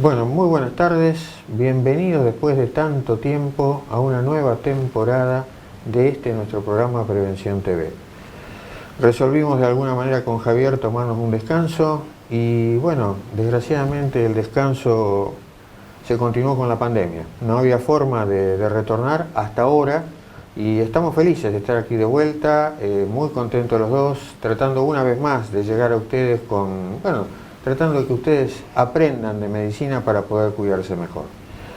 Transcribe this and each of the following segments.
Bueno, muy buenas tardes, bienvenidos después de tanto tiempo a una nueva temporada de nuestro programa Prevención TV. Resolvimos de alguna manera con Javier tomarnos un descanso y bueno, desgraciadamente el descanso se continuó con la pandemia. No había forma de retornar hasta ahora y estamos felices de estar aquí de vuelta, muy contentos los dos, tratando una vez más de llegar a ustedes tratando de que ustedes aprendan de medicina para poder cuidarse mejor.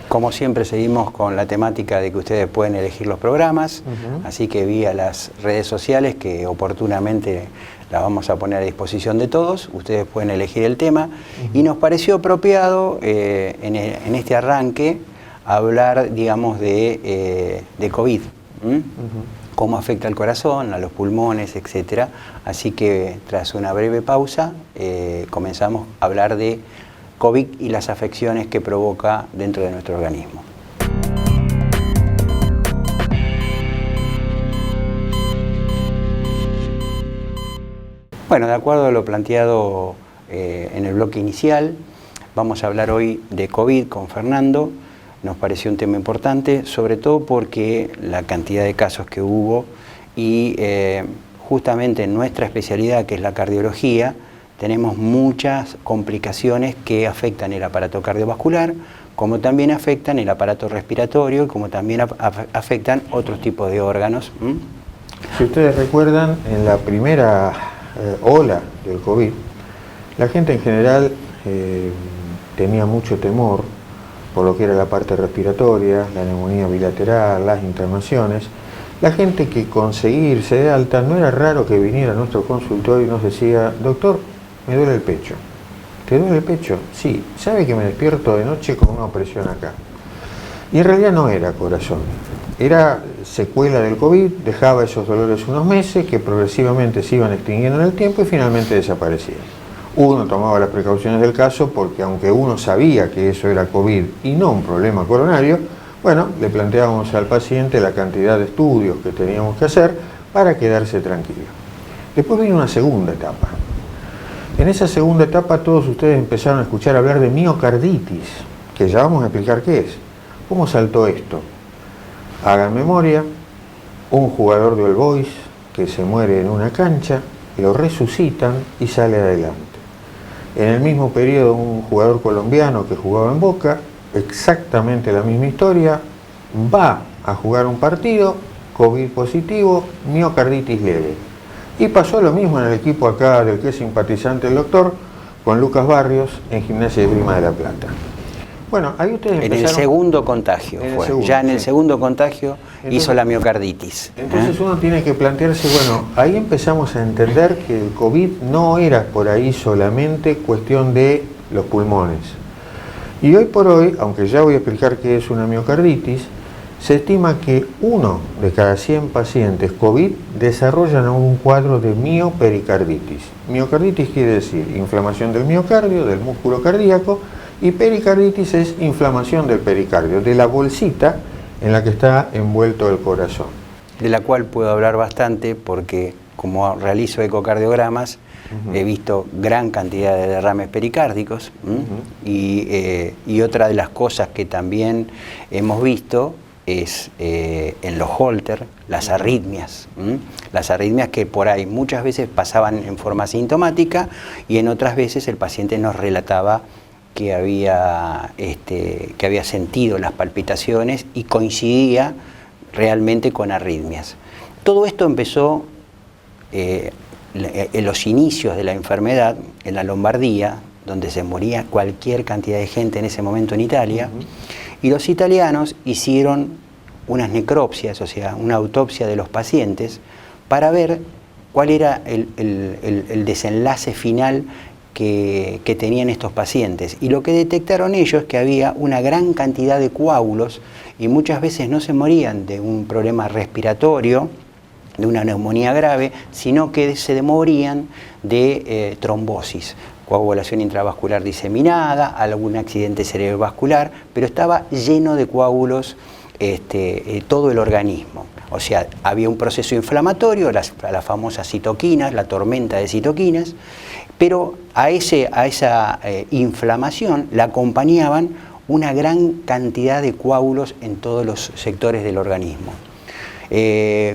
Como siempre seguimos con la temática de que ustedes pueden elegir los programas, así que vía las redes sociales que oportunamente las vamos a poner a disposición de todos, ustedes pueden elegir el tema y nos pareció apropiado en este arranque hablar, digamos, de COVID. Cómo afecta al corazón, a los pulmones, etc. Así que tras una breve pausa comenzamos a hablar de COVID y las afecciones que provoca dentro de nuestro organismo. Bueno, de acuerdo a lo planteado en el bloque inicial, vamos a hablar hoy de COVID con Fernando. Nos pareció un tema importante, sobre todo porque la cantidad de casos que hubo y justamente en nuestra especialidad, que es la cardiología, tenemos muchas complicaciones que afectan el aparato cardiovascular, como también afectan el aparato respiratorio y como también afectan otros tipos de órganos. Si ustedes recuerdan, en la primera ola del COVID, la gente en general tenía mucho temor por lo que era la parte respiratoria, la neumonía bilateral, las internaciones. La gente que conseguía irse de alta, no era raro que viniera a nuestro consultorio y nos decía: doctor, me duele el pecho. ¿Te duele el pecho? Sí. ¿Sabe que me despierto de noche con una opresión acá? Y en realidad no era corazón, era secuela del COVID, dejaba esos dolores unos meses que progresivamente se iban extinguiendo en el tiempo y finalmente desaparecían. Uno tomaba las precauciones del caso porque aunque uno sabía que eso era COVID y no un problema coronario, bueno, le planteábamos al paciente la cantidad de estudios que teníamos que hacer para quedarse tranquilo. Después vino una segunda etapa. En esa segunda etapa todos ustedes empezaron a escuchar hablar de miocarditis, que ya vamos a explicar qué es. ¿Cómo saltó esto? Hagan memoria, un jugador de All Boys que se muere en una cancha, lo resucitan y sale adelante. En el mismo periodo, un jugador colombiano que jugaba en Boca, exactamente la misma historia, va a jugar un partido, COVID positivo, miocarditis leve. Y pasó lo mismo en el equipo acá del que es simpatizante el doctor, con Lucas Barrios, en Gimnasia de Grima de la Plata. Bueno, ahí ustedes en el segundo contagio fue, ya en el segundo contagio hizo la miocarditis. Entonces uno tiene que plantearse, bueno, ahí empezamos a entender que el COVID no era por ahí solamente cuestión de los pulmones. Y hoy por hoy, aunque ya voy a explicar qué es una miocarditis, se estima que 1 de cada 100 pacientes COVID desarrollan un cuadro de miopericarditis. Miocarditis quiere decir inflamación del miocardio, del músculo cardíaco, y pericarditis es inflamación del pericardio, de la bolsita en la que está envuelto el corazón. De la cual puedo hablar bastante porque como realizo ecocardiogramas, he visto gran cantidad de derrames pericárdicos y otra de las cosas que también hemos visto es en los Holter, las arritmias. Las arritmias que por ahí muchas veces pasaban en forma sintomática y en otras veces el paciente nos relataba que había sentido las palpitaciones y coincidía realmente con arritmias. Todo esto empezó en los inicios de la enfermedad, en la Lombardía, donde se moría cualquier cantidad de gente en ese momento en Italia, y los italianos hicieron unas necropsias, o sea, una autopsia de los pacientes, para ver cuál era el desenlace final que tenían estos pacientes. Y lo que detectaron ellos es que había una gran cantidad de coágulos y muchas veces no se morían de un problema respiratorio, de una neumonía grave, sino que se morían de trombosis, coagulación intravascular diseminada, algún accidente cerebrovascular, pero estaba lleno de coágulos todo el organismo. O sea, había un proceso inflamatorio, las famosas citoquinas, la tormenta de citoquinas, Pero a esa inflamación la acompañaban una gran cantidad de coágulos en todos los sectores del organismo.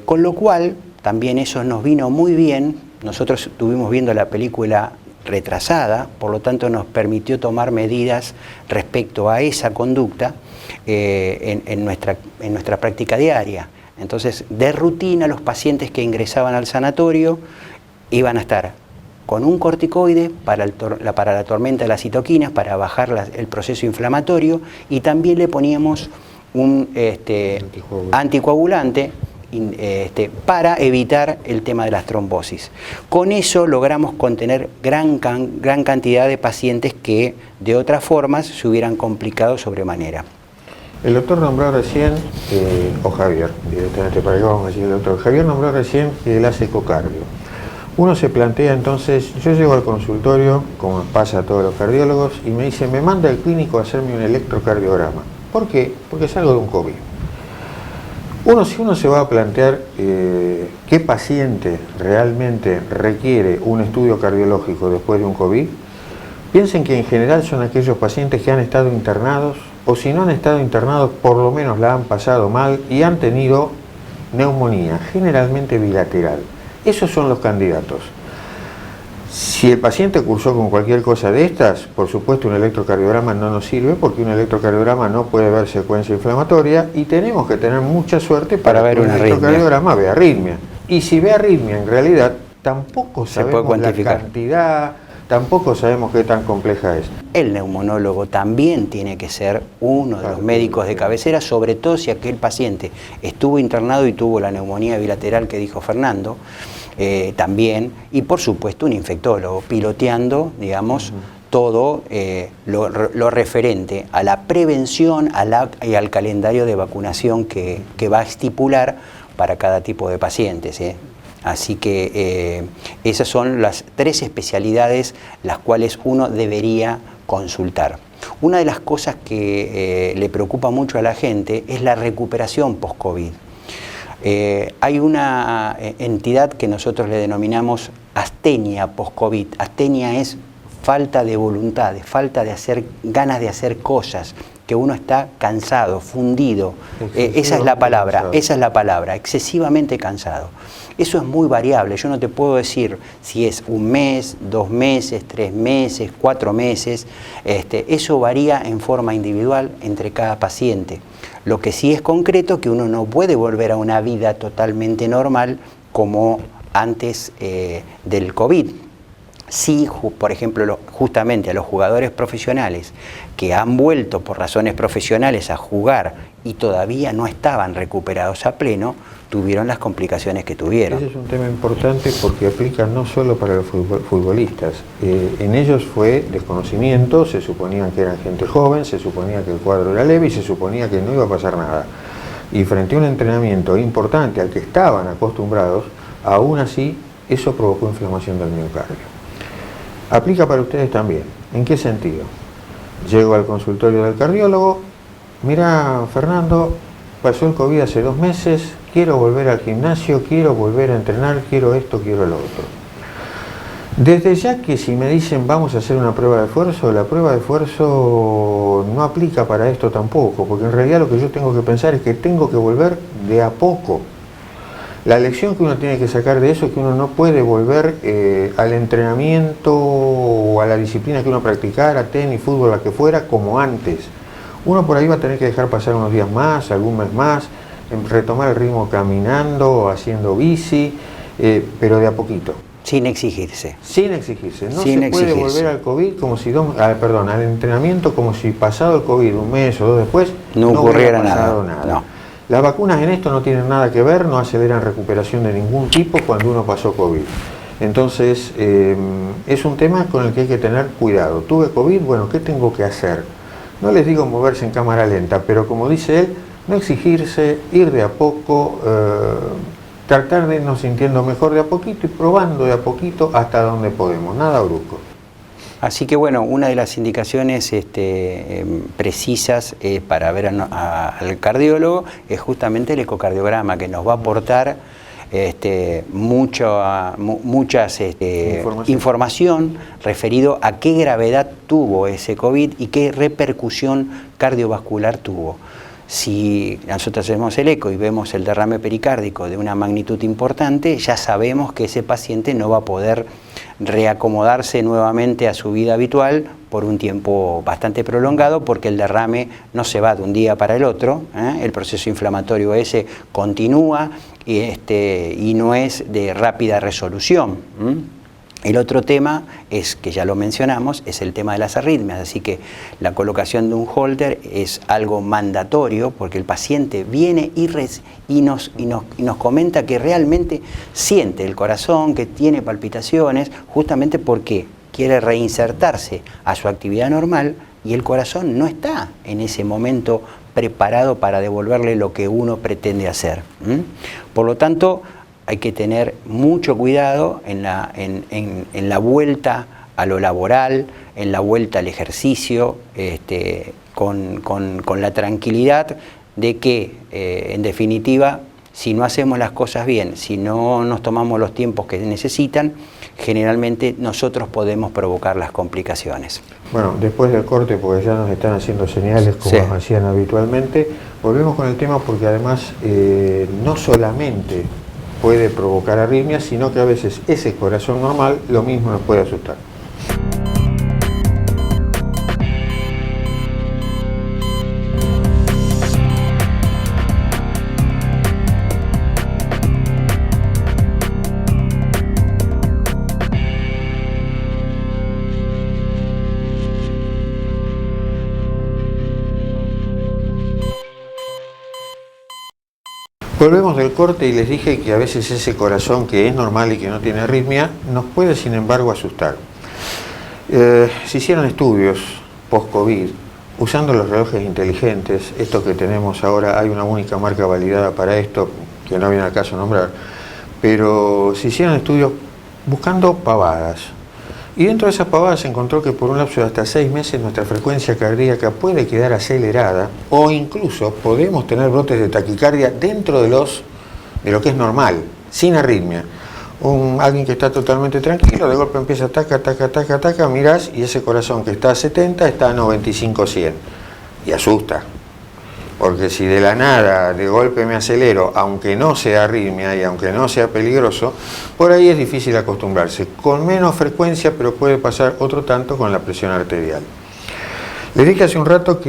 Con lo cual, también eso nos vino muy bien. Nosotros estuvimos viendo la película retrasada, por lo tanto nos permitió tomar medidas respecto a esa conducta en nuestra práctica diaria. Entonces, de rutina, los pacientes que ingresaban al sanatorio iban a estar con un corticoide para la tormenta de las citoquinas, para bajar el proceso inflamatorio, y también le poníamos un anticoagulante para evitar el tema de las trombosis. Con eso logramos contener gran cantidad de pacientes que de otras formas se hubieran complicado sobremanera. El doctor nombró recién, o Javier, directamente para que vamos a decir el doctor, Javier nombró recién que él hace ecocardio. Uno se plantea entonces, yo llego al consultorio, como pasa a todos los cardiólogos, y me dice, me manda el clínico a hacerme un electrocardiograma. ¿Por qué? Porque salgo de un COVID. Si uno se va a plantear qué paciente realmente requiere un estudio cardiológico después de un COVID, piensen que en general son aquellos pacientes que han estado internados, o si no han estado internados, por lo menos la han pasado mal y han tenido neumonía, generalmente bilateral. Esos son los candidatos. Si el paciente cursó con cualquier cosa de estas, por supuesto un electrocardiograma no nos sirve, porque un electrocardiograma no puede ver secuencia inflamatoria y tenemos que tener mucha suerte para ver un electrocardiograma ve arritmia. Y si ve arritmia, en realidad tampoco sabemos la cantidad, tampoco sabemos qué tan compleja es. El neumonólogo también tiene que ser uno de los médicos de cabecera, sobre todo si aquel paciente estuvo internado y tuvo la neumonía bilateral que dijo Fernando, también, y por supuesto un infectólogo, piloteando, digamos, todo lo referente a la prevención y al calendario de vacunación que va a estipular para cada tipo de pacientes. Así que esas son las 3 especialidades las cuales uno debería consultar. Una de las cosas que le preocupa mucho a la gente es la recuperación post-COVID. Hay una entidad que nosotros le denominamos astenia post-COVID. Astenia es falta de voluntad, falta de ganas de hacer cosas, que uno está cansado, fundido. Esa es la palabra, excesivamente cansado. Eso es muy variable, yo no te puedo decir si es 1 mes, 2 meses, 3 meses, 4 meses, eso varía en forma individual entre cada paciente. Lo que sí es concreto que uno no puede volver a una vida totalmente normal como antes del COVID. Sí, por ejemplo, justamente a los jugadores profesionales que han vuelto por razones profesionales a jugar y todavía no estaban recuperados a pleno, tuvieron las complicaciones que tuvieron. Ese es un tema importante porque aplica no solo para los futbolistas. En ellos fue desconocimiento, se suponía que eran gente joven, se suponía que el cuadro era leve y se suponía que no iba a pasar nada. Y frente a un entrenamiento importante al que estaban acostumbrados, aún así eso provocó inflamación del miocardio. Aplica para ustedes también. ¿En qué sentido? Llego al consultorio del cardiólogo, mira Fernando, pasó el COVID hace 2 meses, quiero volver al gimnasio, quiero volver a entrenar, quiero esto, quiero lo otro. Desde ya que si me dicen vamos a hacer una prueba de esfuerzo, la prueba de esfuerzo no aplica para esto tampoco, porque en realidad lo que yo tengo que pensar es que tengo que volver de a poco. La lección que uno tiene que sacar de eso es que uno no puede volver al entrenamiento o a la disciplina que uno practicara, tenis, fútbol, la que fuera, como antes. Uno por ahí va a tener que dejar pasar unos días más, algún mes más, retomar el ritmo caminando, haciendo bici, pero de a poquito. Sin exigirse. Sin exigirse. No se puede volver al COVID como si al entrenamiento como si pasado el COVID 1 mes o 2 después no ocurriera nada. No. Las vacunas en esto no tienen nada que ver, no aceleran recuperación de ningún tipo cuando uno pasó COVID. Entonces, es un tema con el que hay que tener cuidado. Tuve COVID, bueno, ¿qué tengo que hacer? No les digo moverse en cámara lenta, pero como dice él, no exigirse, ir de a poco, tratar de irnos sintiendo mejor de a poquito y probando de a poquito hasta donde podemos, nada brusco. Así que bueno, una de las indicaciones precisas para ver al cardiólogo es justamente el ecocardiograma, que nos va a aportar mucha información referido a qué gravedad tuvo ese COVID y qué repercusión cardiovascular tuvo. Si nosotros hacemos el eco y vemos el derrame pericárdico de una magnitud importante, ya sabemos que ese paciente no va a poder reacomodarse nuevamente a su vida habitual por un tiempo bastante prolongado, porque el derrame no se va de un día para el otro, el proceso inflamatorio ese continúa y no es de rápida resolución. El otro tema es, que ya lo mencionamos, es el tema de las arritmias, así que la colocación de un holter es algo mandatorio, porque el paciente viene y nos comenta que realmente siente el corazón, que tiene palpitaciones, justamente porque quiere reinsertarse a su actividad normal y el corazón no está en ese momento preparado para devolverle lo que uno pretende hacer. Por lo tanto, hay que tener mucho cuidado en la vuelta a lo laboral, en la vuelta al ejercicio, con la tranquilidad de que, en definitiva, si no hacemos las cosas bien, si no nos tomamos los tiempos que necesitan, generalmente nosotros podemos provocar las complicaciones. Bueno, después del corte, porque ya nos están haciendo señales como nos hacían habitualmente, volvemos con el tema porque además no solamente puede provocar arritmias, sino que a veces ese corazón normal lo mismo nos puede asustar. Volvemos del corte y les dije que a veces ese corazón que es normal y que no tiene arritmia nos puede sin embargo asustar. Se hicieron estudios post-COVID usando los relojes inteligentes, estos que tenemos ahora, hay una única marca validada para esto, que no viene al caso nombrar, pero se hicieron estudios buscando pavadas. Y dentro de esas pavadas se encontró que por un lapso de hasta 6 meses nuestra frecuencia cardíaca puede quedar acelerada o incluso podemos tener brotes de taquicardia dentro de lo que es normal, sin arritmia. Alguien que está totalmente tranquilo, de golpe empieza taca, taca, taca, taca, mirás y ese corazón que está a 70 está a 95, 100 y asusta. Porque si de la nada, de golpe me acelero, aunque no sea arritmia y aunque no sea peligroso, por ahí es difícil acostumbrarse. Con menos frecuencia, pero puede pasar otro tanto con la presión arterial. Les dije hace un rato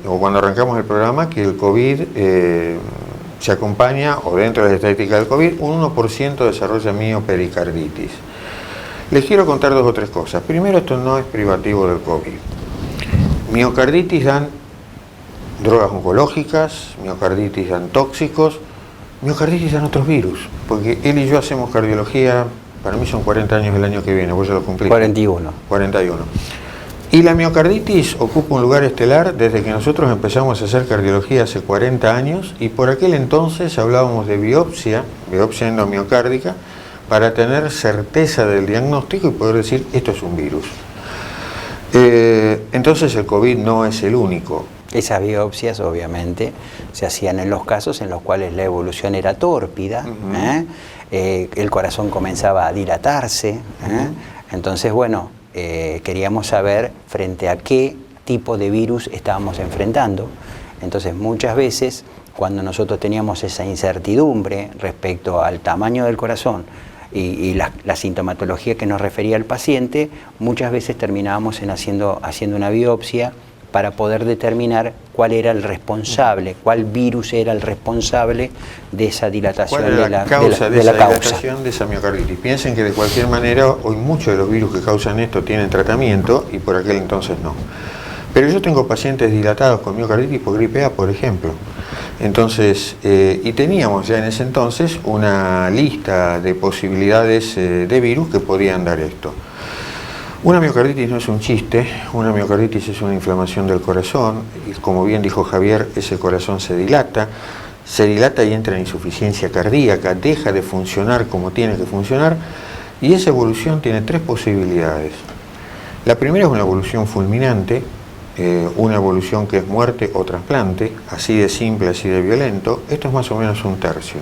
o cuando arrancamos el programa, que el COVID se acompaña, o dentro de la estadística del COVID, un 1% desarrolla miopericarditis. Les quiero contar 2 o 3 cosas. Primero, esto no es privativo del COVID. Miocarditis dan drogas oncológicas, miocarditis dan tóxicos, miocarditis dan otros virus, porque él y yo hacemos cardiología, para mí son 40 años el año que viene, vos ya lo cumpliste. 41. Y la miocarditis ocupa un lugar estelar desde que nosotros empezamos a hacer cardiología hace 40 años, y por aquel entonces hablábamos de biopsia endomiocárdica, para tener certeza del diagnóstico y poder decir, esto es un virus. Entonces el COVID no es el único. Esas biopsias obviamente se hacían en los casos en los cuales la evolución era tórpida, el corazón comenzaba a dilatarse, entonces bueno, queríamos saber frente a qué tipo de virus estábamos enfrentando. Entonces muchas veces cuando nosotros teníamos esa incertidumbre respecto al tamaño del corazón y la sintomatología que nos refería el paciente, muchas veces terminábamos haciendo una biopsia para poder determinar cuál era el responsable, cuál virus era el responsable de esa dilatación de la causa. Dilatación de esa miocarditis. Piensen que de cualquier manera hoy muchos de los virus que causan esto tienen tratamiento y por aquel entonces no. Pero yo tengo pacientes dilatados con miocarditis por gripe A, por ejemplo. Entonces, y teníamos ya en ese entonces una lista de posibilidades de virus que podían dar esto. Una miocarditis no es un chiste, una miocarditis es una inflamación del corazón, y como bien dijo Javier, ese corazón se dilata y entra en insuficiencia cardíaca, deja de funcionar como tiene que funcionar, y esa evolución tiene 3 posibilidades. La primera es una evolución fulminante, una evolución que es muerte o trasplante, así de simple, así de violento. Esto es más o menos 1/3.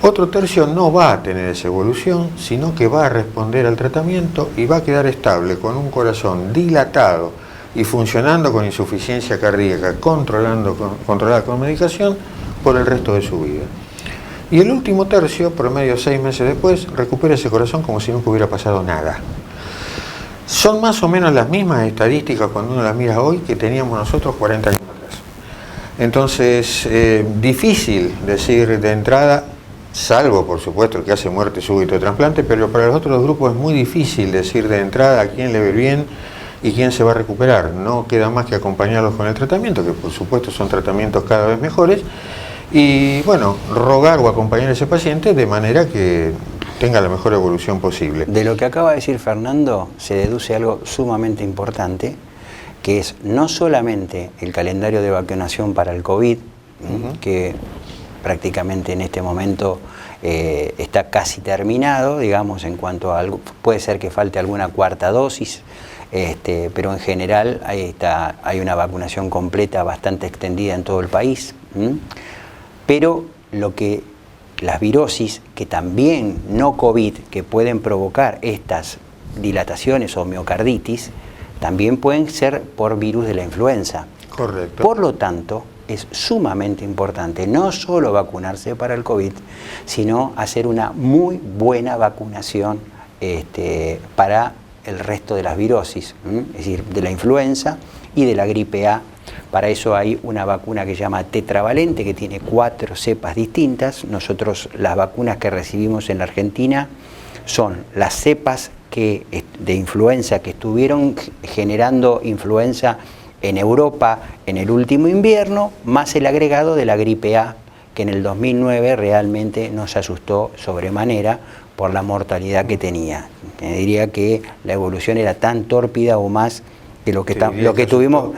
Otro tercio no va a tener esa evolución, sino que va a responder al tratamiento y va a quedar estable con un corazón dilatado y funcionando con insuficiencia cardíaca, controlada con medicación por el resto de su vida. Y el último tercio, promedio 6 meses después, recupera ese corazón como si nunca hubiera pasado nada. Son más o menos las mismas estadísticas cuando uno las mira hoy que teníamos nosotros 40 años atrás. Entonces, difícil decir de entrada, salvo por supuesto el que hace muerte súbita de trasplante, pero para los otros grupos es muy difícil decir de entrada a quién le ve bien y quién se va a recuperar. No queda más que acompañarlos con el tratamiento, que por supuesto son tratamientos cada vez mejores, y bueno, rogar o acompañar a ese paciente de manera que tenga la mejor evolución posible. De lo que acaba de decir Fernando se deduce algo sumamente importante, que es no solamente el calendario de vacunación para el COVID, que prácticamente en este momento está casi terminado, digamos, en cuanto a algo, puede ser que falte alguna cuarta dosis, pero en general hay una vacunación completa bastante extendida en todo el país. Pero las virosis, que también no COVID, que pueden provocar estas dilataciones o miocarditis, también pueden ser por virus de la influenza. Correcto. Por lo tanto, es sumamente importante no solo vacunarse para el COVID, sino hacer una muy buena vacunación para el resto de las virosis, es decir, de la influenza y de la gripe A. Para eso hay una vacuna que se llama tetravalente, que tiene 4 cepas distintas. Nosotros las vacunas que recibimos en la Argentina son las cepas de influenza que estuvieron generando influenza en Europa en el último invierno, más el agregado de la gripe A, que en el 2009 realmente nos asustó sobremanera por la mortalidad que tenía. Diría que la evolución era tan tórpida o más que lo que tuvimos,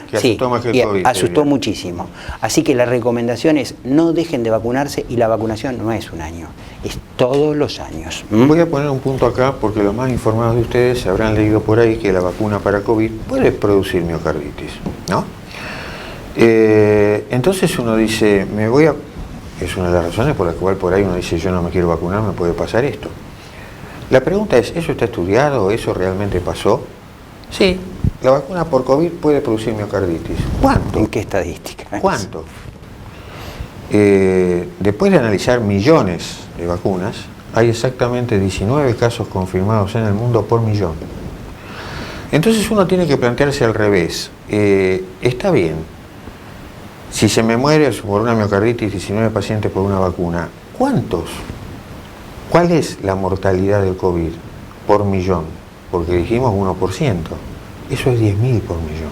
asustó muchísimo. Así que la recomendación es no dejen de vacunarse, y la vacunación no es un año, es todos los años. Voy a poner un punto acá porque los más informados de ustedes se habrán leído por ahí que la vacuna para COVID puede producir miocarditis, ¿no? Entonces uno dice, es una de las razones por las cuales por ahí uno dice yo no me quiero vacunar, me puede pasar esto. La pregunta es, ¿eso está estudiado? ¿Eso realmente pasó? Sí, la vacuna por COVID puede producir miocarditis. ¿Cuánto? ¿En qué estadística? ¿Cuánto? Después de analizar millones de vacunas, hay exactamente 19 casos confirmados en el mundo por millón. Entonces uno tiene que plantearse al revés. Está bien, si se me muere por una miocarditis 19 pacientes por una vacuna, ¿cuántos? ¿Cuál es la mortalidad del COVID por millón? Porque dijimos 1%. Eso es 10.000 por millón.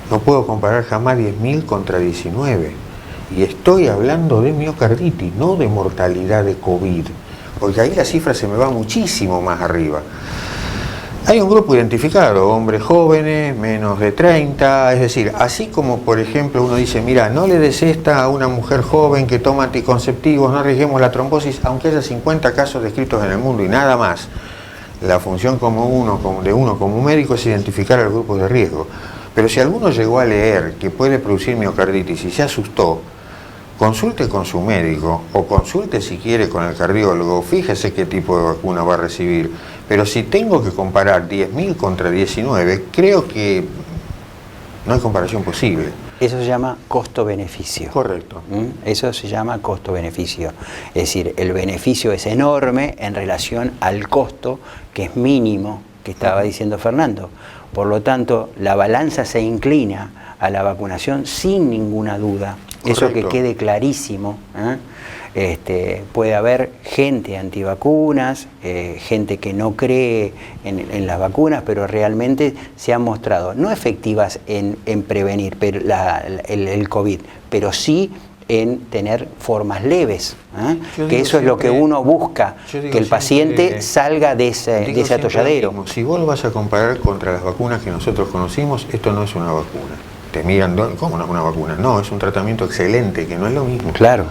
No puedo comparar jamás 10.000 contra 19. Y estoy hablando de miocarditis, no de mortalidad de COVID. Porque ahí la cifra se me va muchísimo más arriba. Hay un grupo identificado, hombres jóvenes, menos de 30, es decir, así como por ejemplo uno dice, mira, no le des esta a una mujer joven que toma anticonceptivos, no arriesguemos la trombosis, aunque haya 50 casos descritos en el mundo y nada más. La función de uno como médico es identificar al grupo de riesgo. Pero si alguno llegó a leer que puede producir miocarditis y se asustó, consulte con su médico o consulte si quiere con el cardiólogo, fíjese qué tipo de vacuna va a recibir. Pero si tengo que comparar 10.000 contra 19, creo que no hay comparación posible. Eso se llama costo-beneficio. Correcto. Eso se llama costo-beneficio. Es decir, el beneficio es enorme en relación al costo, que es mínimo, que estaba diciendo Fernando. Por lo tanto, la balanza se inclina a la vacunación sin ninguna duda. Correcto. Eso que quede clarísimo. Puede haber gente antivacunas, gente que no cree en las vacunas, pero realmente se han mostrado no efectivas en prevenir el COVID, pero sí en tener formas leves, que eso es lo que uno busca, que el paciente salga de ese atolladero. Si vos lo vas a comparar contra las vacunas que nosotros conocimos, esto no es una vacuna. Te miran, ¿cómo no es una vacuna? No, es un tratamiento excelente, que no es lo mismo. Claro.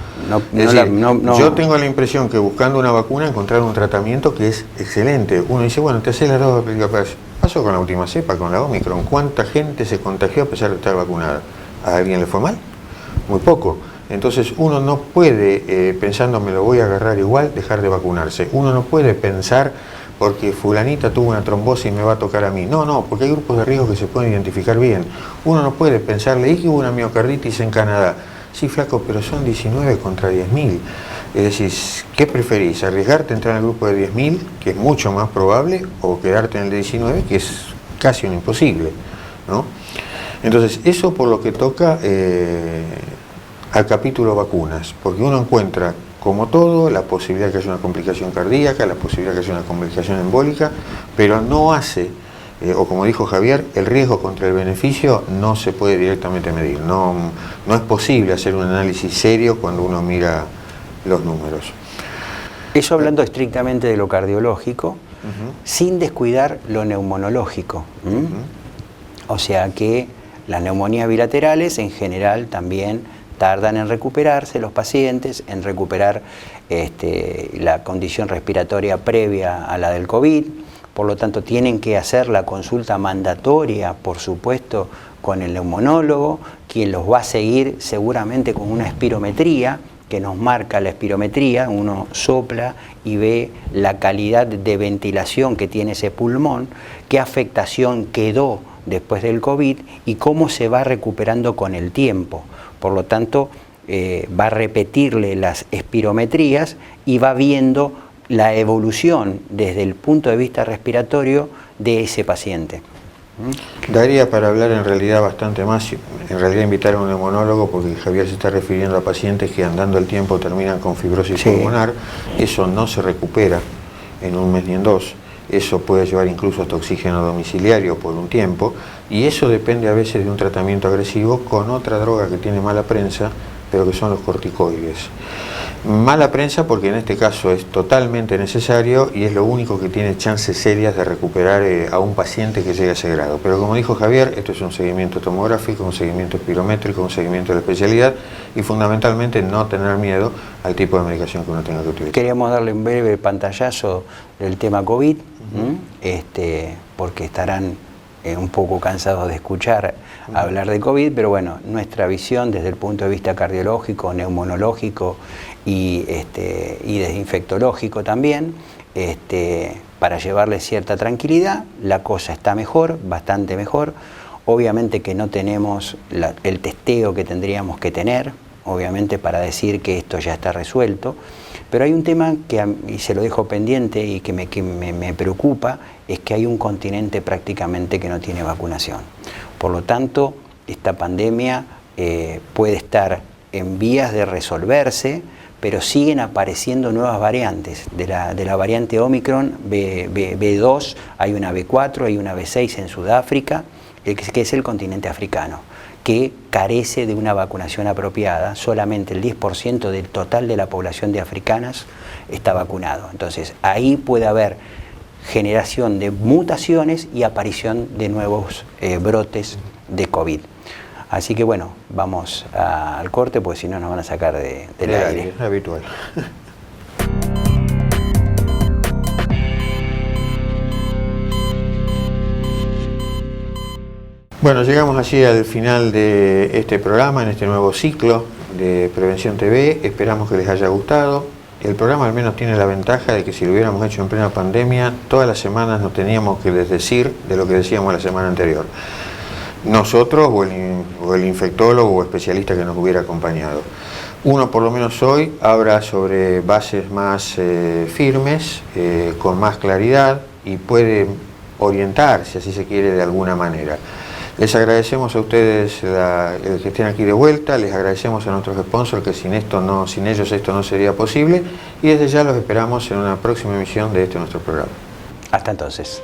Yo tengo la impresión que buscando una vacuna encontrar un tratamiento que es excelente. Uno dice, bueno, te haces las dos. Pasó con la última cepa, con la Omicron. ¿Cuánta gente se contagió a pesar de estar vacunada? ¿A alguien le fue mal? Muy poco. Entonces uno no puede, pensando me lo voy a agarrar igual, dejar de vacunarse. Uno no puede pensar porque fulanita tuvo una trombosis y me va a tocar a mí. No, porque hay grupos de riesgo que se pueden identificar bien. Uno no puede pensar, leí que hubo una miocarditis en Canadá. Sí, flaco, pero son 19 contra 10.000. Es decir, ¿qué preferís? ¿Arriesgarte a entrar en el grupo de 10.000, que es mucho más probable, o quedarte en el de 19, que es casi un imposible, ¿no? Entonces, eso por lo que toca al capítulo vacunas, porque uno encuentra, como todo, la posibilidad de que haya una complicación cardíaca, la posibilidad de que haya una complicación embólica, pero no hace, o como dijo Javier, el riesgo contra el beneficio no se puede directamente medir. No es posible hacer un análisis serio cuando uno mira los números. Eso hablando estrictamente de lo cardiológico, sin descuidar lo neumonológico. O sea que las neumonías bilaterales en general también tardan en recuperarse los pacientes, en recuperar la condición respiratoria previa a la del COVID. Por lo tanto, tienen que hacer la consulta mandatoria, por supuesto, con el neumonólogo, quien los va a seguir seguramente con una espirometría, que nos marca la espirometría, uno sopla y ve la calidad de ventilación que tiene ese pulmón, qué afectación quedó después del COVID y cómo se va recuperando con el tiempo. Por lo tanto, va a repetirle las espirometrías y va viendo la evolución desde el punto de vista respiratorio de ese paciente. Daría para hablar en realidad bastante más, en realidad invitar a un neumonólogo, porque Javier se está refiriendo a pacientes que andando el tiempo terminan con fibrosis pulmonar. Eso no se recupera en un mes ni en dos, eso puede llevar incluso hasta oxígeno domiciliario por un tiempo, y eso depende a veces de un tratamiento agresivo con otra droga que tiene mala prensa, pero que son los corticoides. Mala prensa porque en este caso es totalmente necesario y es lo único que tiene chances serias de recuperar a un paciente que llegue a ese grado. Pero como dijo Javier, esto es un seguimiento tomográfico, un seguimiento espirométrico, un seguimiento de la especialidad y fundamentalmente no tener miedo al tipo de medicación que uno tenga que utilizar. Queríamos darle un breve pantallazo del tema COVID, porque estarán un poco cansados de escuchar hablar de COVID, pero bueno, nuestra visión desde el punto de vista cardiológico, neumonológico y desde infectológico también, para llevarle cierta tranquilidad. La cosa está mejor, bastante mejor. Obviamente que no tenemos el testeo que tendríamos que tener, obviamente para decir que esto ya está resuelto, pero hay un tema que, y se lo dejo pendiente y que me preocupa, es que hay un continente prácticamente que no tiene vacunación. Por lo tanto, esta pandemia puede estar en vías de resolverse, pero siguen apareciendo nuevas variantes. De la variante Omicron, B2, hay una B4, hay una B6 en Sudáfrica, que es el continente africano, que carece de una vacunación apropiada. Solamente el 10% del total de la población de africanas está vacunado. Entonces, ahí puede haber generación de mutaciones y aparición de nuevos brotes de COVID. Así que bueno, vamos al corte, porque si no nos van a sacar del aire. Es habitual. Bueno, llegamos así al final de este programa, en este nuevo ciclo de Prevención TV. Esperamos que les haya gustado. El programa al menos tiene la ventaja de que si lo hubiéramos hecho en plena pandemia, todas las semanas nos teníamos que desdecir de lo que decíamos la semana anterior. Nosotros o el infectólogo o especialista que nos hubiera acompañado. Uno por lo menos hoy habla sobre bases más firmes, con más claridad y puede orientar, si así se quiere, de alguna manera. Les agradecemos a ustedes el que estén aquí de vuelta, les agradecemos a nuestros sponsors que sin ellos esto no sería posible y desde ya los esperamos en una próxima emisión de este nuestro programa. Hasta entonces.